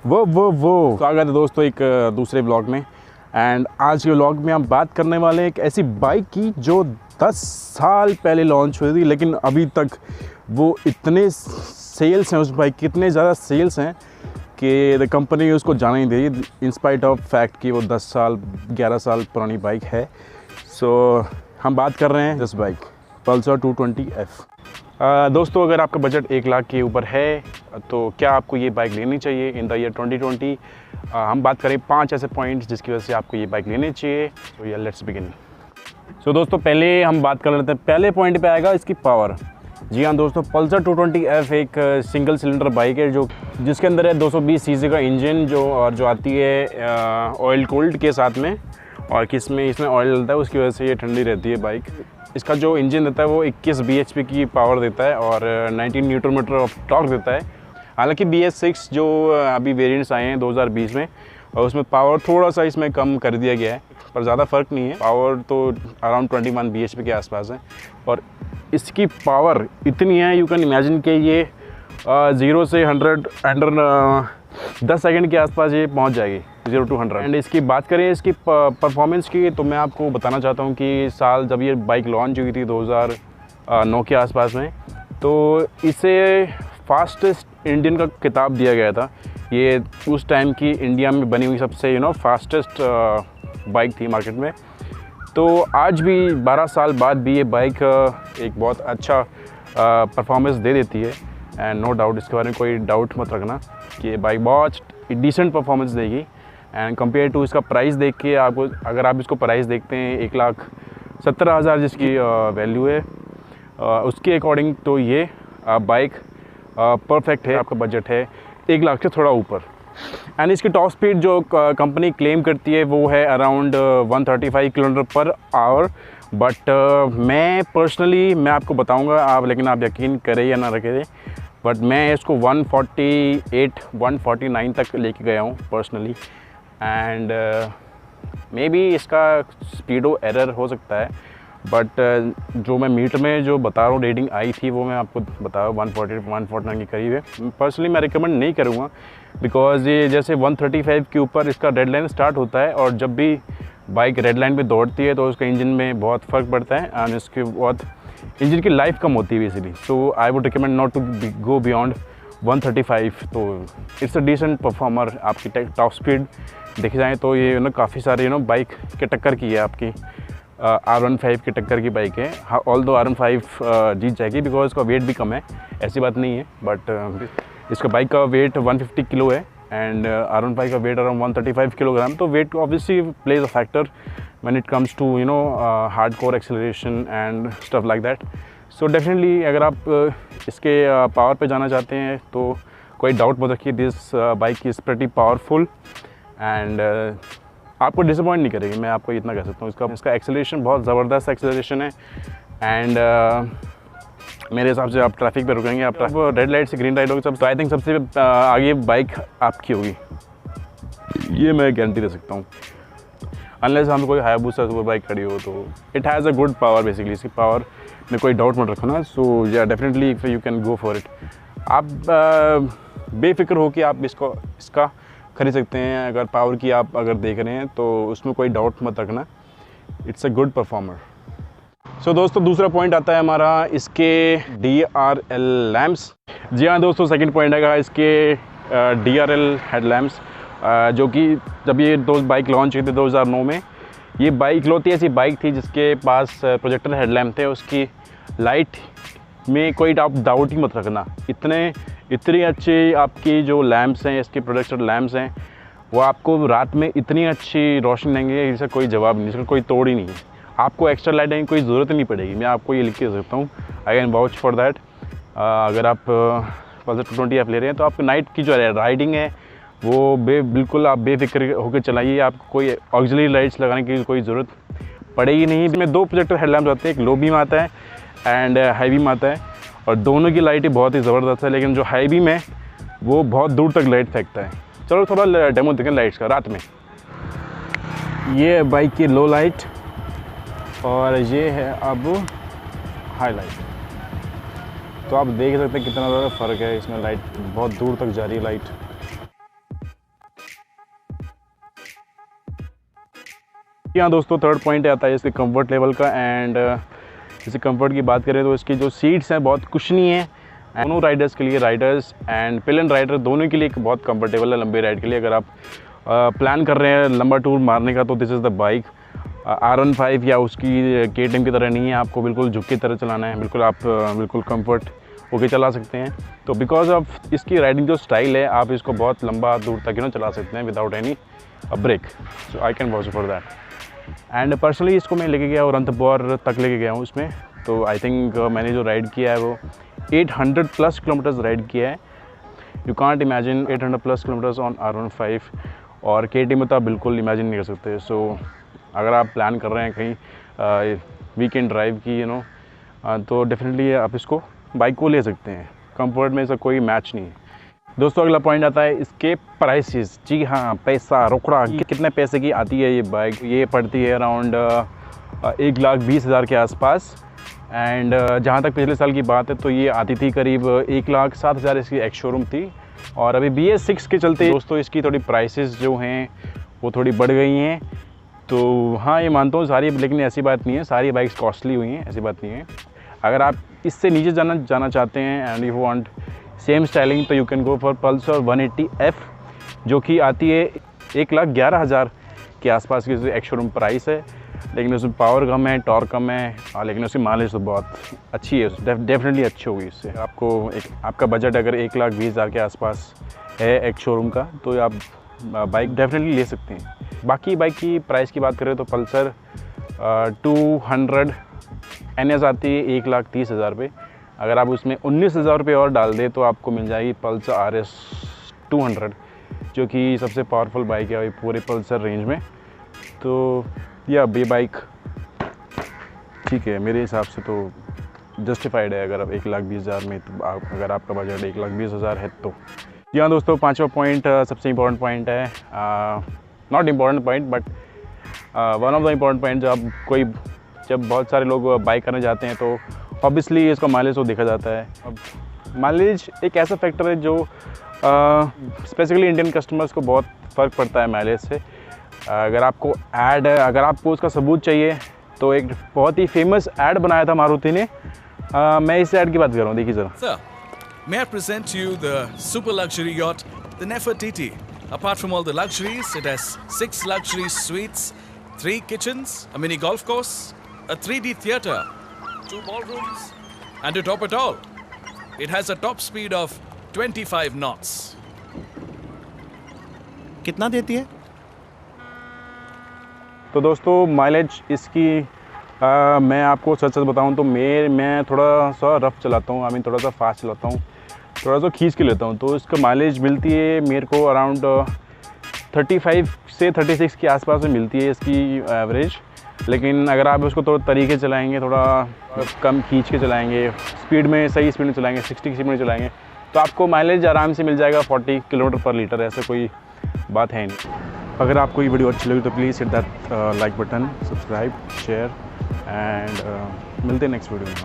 वो स्वागत है दोस्तों एक दूसरे ब्लॉग में। एंड आज के ब्लॉग में हम बात करने वाले हैं एक ऐसी बाइक की जो 10 साल पहले लॉन्च हुई थी, लेकिन अभी तक वो इतने सेल्स हैं, उस बाइक के इतने ज़्यादा सेल्स हैं कि द कंपनी उसको जाने नहीं दे रही, इंस्पाइट ऑफ फैक्ट कि वो 10 साल 11 साल पुरानी बाइक है। सो हम बात कर रहे हैं इस बाइक पल्सर 220F। दोस्तों, अगर आपका बजट 1 लाख के ऊपर है तो क्या आपको ये बाइक लेनी चाहिए इन द ईयर 2020। हम बात करें 5 ऐसे पॉइंट्स जिसकी वजह से आपको ये बाइक लेनी चाहिए। तो ये लेट्स बिगिन। सो दोस्तों, पहले हम बात कर लेते हैं, पहले पॉइंट पे आएगा इसकी पावर। जी हाँ दोस्तों, पल्सर 220F एक सिंगल सिलेंडर बाइक है जिसके अंदर है 220 सीसी का इंजन जो आती है ऑयल कूल्ड के साथ में, और इसमें ऑयल डलता है, उसकी वजह से ये ठंडी रहती है बाइक। इसका जो इंजन देता है वो 21 bhp की पावर देता है और 19 न्यूटन मीटर ऑफ टॉर्क देता है। हालांकि BS6 जो अभी वेरिएंट्स आए हैं 2020 में, और उसमें पावर थोड़ा सा इसमें कम कर दिया गया है, पर ज़्यादा फ़र्क नहीं है। पावर तो अराउंड 21 bhp के आसपास है, और इसकी पावर इतनी है, यू कैन इमेजिन कि ये 0 से 100 अंडर 10 सेकंड के आसपास ये पहुंच जाएगी, 0 to 100। एंड इसकी बात करें इसकी परफॉर्मेंस की, तो मैं आपको बताना चाहता हूं कि साल जब ये बाइक लॉन्च हुई थी 2009 के आसपास में, तो इसे फास्टेस्ट इंडियन का खिताब दिया गया था। ये उस टाइम की इंडिया में बनी हुई सबसे फास्टेस्ट बाइक थी मार्केट में। तो आज भी 12 साल बाद भी ये बाइक एक बहुत अच्छा परफॉर्मेंस दे देती है। एंड नो डाउट, इसके बारे में कोई डाउट मत रखना कि ये बाइक बहुत डिसेंट परफॉर्मेंस देगी। एंड कंपेयर टू इसका प्राइस देख के आपको, अगर आप इसको प्राइस देखते हैं 1,70,000 जिसकी वैल्यू है, उसके अकॉर्डिंग तो ये बाइक परफेक्ट है। आपका बजट है 1 लाख से थोड़ा ऊपर। एंड इसकी टॉप स्पीड जो कंपनी क्लेम करती है वो है around 135 kilometre per hour. But मैं पर्सनली आपको बताऊंगा, लेकिन आप यकीन करें या ना रखें, बट मैं इसको 148 149 तक लेके गया हूँ पर्सनली। एंड मे बी इसका स्पीडो एरर हो सकता है, बट जो मैं मीटर में जो बता रहा हूँ रेटिंग आई थी वो मैं आपको बता रहा हूँ 140 149 के करीब है। पर्सनली मैं रिकमेंड नहीं करूँगा, बिकॉज ये जैसे 135 के ऊपर इसका रेड लाइन स्टार्ट होता है, और जब भी बाइक रेड लाइन पे दौड़ती है तो उसका इंजन में बहुत फ़र्क पड़ता है, एंड इसके बहुत इंजन की लाइफ कम होती है basically. So I would recommend not to go beyond 135। तो इट्स अ डिसेंट परफॉर्मर। आपकी टॉप स्पीड देखी जाए तो ये काफ़ी सारे बाइक के टक्कर की है, आपकी R15 की टक्कर की बाइक है। हाँ, ऑल दो R15 जीत जाएगी बिकॉज इसका वेट भी कम है, ऐसी बात नहीं है। बट इसका बाइक का वेट 150 किलो है एंड R15 का वेट अराउंड 135 किलोग्राम। तो weight obviously plays a factor when it comes to hard core acceleration and stuff like that. So definitely अगर आप इसके पावर पे जाना चाहते हैं तो कोई डाउट मत रखिए, this bike is pretty powerful and आपको डिसअपॉइंट नहीं करेगी, मैं आपको इतना कह सकता हूँ। इसका एक्सेलरेशन बहुत ज़बरदस्त एक्सेलरेशन है। एंड मेरे हिसाब से आप ट्रैफिक पे रुकेंगे, आप रेड लाइट से ग्रीन लाइट होगी सब, तो आई थिंक सबसे आगे बाइक आपकी होगी, ये मैं गारंटी दे सकता हूँ। अनलेस हम कोई हायाबुसा सुपर बाइक खड़ी हो, तो it has a good power basically. इसकी पावर में कोई डाउट मत रखो ना। सो या definitely you can go for it. आप बेफिक्र हो कि आप इसका खरीद सकते हैं। अगर पावर की आप अगर देख रहे हैं तो उसमें कोई डाउट मत रखना, इट्स अ गुड परफॉर्मर। सो दोस्तों, दूसरा पॉइंट आता है हमारा इसके DRL लैम्प्स। जी हाँ दोस्तों, सेकंड पॉइंट आएगा इसके DRL हेडलैम्प्स, जो कि जब ये बाइक लॉन्च हुई थी 2009 में, ये बाइक इकलौती ऐसी बाइक थी जिसके पास प्रोजेक्टर हेडलैम्प थे। उसकी लाइट में कोई आप डाउट ही मत रखना, इतनी अच्छी आपकी जो लैम्प्स हैं, इसके प्रोजेक्टर लैम्प्स हैं, वो आपको रात में इतनी अच्छी रोशनी देंगे, इसका कोई जवाब नहीं, इसका कोई तोड़ ही नहीं है। आपको एक्स्ट्रा लाइटिंग की कोई ज़रूरत नहीं पड़ेगी, मैं आपको ये लिख के दे सकता हूँ। I can vouch for that. अगर आप पल्सर 220F ले रहे हैं तो आपको नाइट की जो राइडिंग है वो बिल्कुल आप बेफिक्र होकर चलाइए। आपको कोई ऑक्सिलरी लाइट्स लगाने की कोई ज़रूरत पड़ेगी नहीं। इसमें 2 प्रोजेक्टर हेडलैम्प्स आते हैं, एक लो बीम आता है एंड हाई बीम आता है, और दोनों की लाइटें बहुत ही ज़बरदस्त है। लेकिन जो हाई बीम है वो बहुत दूर तक लाइट फेंकता है। चलो थोड़ा डेमो देखें लाइट्स का रात में। ये है बाइक की लो लाइट और ये है अब हाई लाइट। तो आप देख सकते हैं कितना ज़्यादा फ़र्क है इसमें, लाइट बहुत दूर तक जा रही है लाइट। यहाँ दोस्तों थर्ड पॉइंट आता है इसके कंफर्ट लेवल का। एंड जैसे कंफर्ट की बात करें तो इसकी जो सीट्स हैं बहुत कुशनी है, दोनों राइडर्स के लिए, राइडर्स एंड पिलन राइडर दोनों के लिए एक बहुत कंफर्टेबल है लंबी राइड के लिए। अगर आप प्लान कर रहे हैं लंबा टूर मारने का तो this is the bike. R15 या उसकी KTM की तरह नहीं है, आपको बिल्कुल झुक की तरह चलाना है, बिल्कुल आप बिल्कुल कंफर्ट होके चला सकते हैं। तो बिकॉज ऑफ इसकी राइडिंग जो स्टाइल है आप इसको बहुत लंबा दूर तक चला सकते हैं without any break. So I can watch for that. And personally इसको मैं लेके गया और अनंतपुर तक लेके गया हूँ उसमें। तो आई थिंक मैंने जो राइड किया है वो 800+ किलोमीटर्स राइड किया है। You can't imagine 800+ kilometres on R15 और KTM में तो आप बिल्कुल इमेजिन नहीं कर सकते। सो अगर आप प्लान कर रहे हैं कहीं वीकेंड ड्राइव की तो डेफिनेटली आप इसको बाइक को ले सकते हैं। कंफर्ट में इसका कोई मैच नहीं है। दोस्तों अगला पॉइंट आता है इसके प्राइसेस। जी हाँ, पैसा रोकड़ा कितने पैसे की आती है ये बाइक? ये पड़ती है अराउंड 1,20,000 के आसपास। एंड जहाँ तक पिछले साल की बात है तो ये आती थी करीब 1,07,000 इसकी एक्स शोरूम थी। और अभी BS6 के चलते दोस्तों इसकी थोड़ी प्राइसेस जो हैं वो थोड़ी बढ़ गई हैं। तो हाँ, ये मानता हूँ सारी, लेकिन ऐसी बात नहीं है, सारी बाइक्स कॉस्टली हुई हैं, ऐसी बात नहीं है। अगर आप इससे नीचे जाना चाहते हैं and you want same styling तो you can go for Pulsar 180F जो कि आती है 1,11,000 के आसपास की एक्स शोरूम प्राइस है। लेकिन उसमें पावर कम है, टॉर्क कम है, लेकिन उसकी माइलेज तो बहुत अच्छी है, डेफिनेटली अच्छी होगी इससे। आपको आपका बजट अगर 1,20,000 के आसपास है एक्स शोरूम का तो आप बाइक डेफिनेटली ले सकते हैं। बाकी बाइक की प्राइस की बात करें तो पल्सर 200 NS आती है 1,30,000 रुपये। अगर आप उसमें 19,000 रुपये और डाल दें तो आपको मिल जाएगी पल्सर RS 200 जो कि सबसे पावरफुल बाइक है पूरे पल्सर रेंज में। तो ये बाइक ठीक है मेरे हिसाब से तो जस्टिफाइड है अगर आप 1,20,000 में, तो अगर आपका बजट 1,20,000 है तो। यहाँ दोस्तों पांचवा पॉइंट सबसे इम्पोर्टेंट पॉइंट है, not important point but one of the important point. जब बहुत सारे लोग बाइक करने जाते हैं तो ऑब्वियसली इसका माइलेज तो देखा जाता है। अब माइलेज एक ऐसा फैक्टर है जो स्पेसिफिकली इंडियन कस्टमर्स को बहुत फ़र्क पड़ता है माइलेज से। अगर आपको अगर आपको उसका सबूत चाहिए तो एक बहुत ही फेमस ऐड बनाया था मारुति ने। मैं इस ऐड की बात कर रहा हूँ, देखिए ज़रा। May I present to you the super luxury yacht, the Nefertiti. Apart from all the luxuries, it has 6 luxury suites, 3 kitchens, a mini golf course, a 3D theatre, 2 ballrooms, and to top it all, it has a top speed of 25 knots. कितना देती है? तो दोस्तों mileage इसकी मैं आपको सच बताऊं तो मैं थोड़ा सा रफ़ चलाता हूं, थोड़ा सा फास्ट चलाता हूं, थोड़ा सा खींच के लेता हूं। तो इसका माइलेज मिलती है मेरे को अराउंड 35 से 36 के आसपास में मिलती है इसकी एवरेज। लेकिन अगर आप उसको थोड़ा तरीके चलाएंगे, थोड़ा कम खींच के चलाएंगे, स्पीड में सही स्पीड में चलाएंगे, 60 की स्पीड में चलाएंगे तो आपको माइलेज आराम से मिल जाएगा 40 किलोमीटर पर लीटर। ऐसा कोई बात है नहीं। अगर आपको ये वीडियो अच्छी लगी तो please hit that like button, subscribe, share and मिलते हैं नेक्स्ट वीडियो में।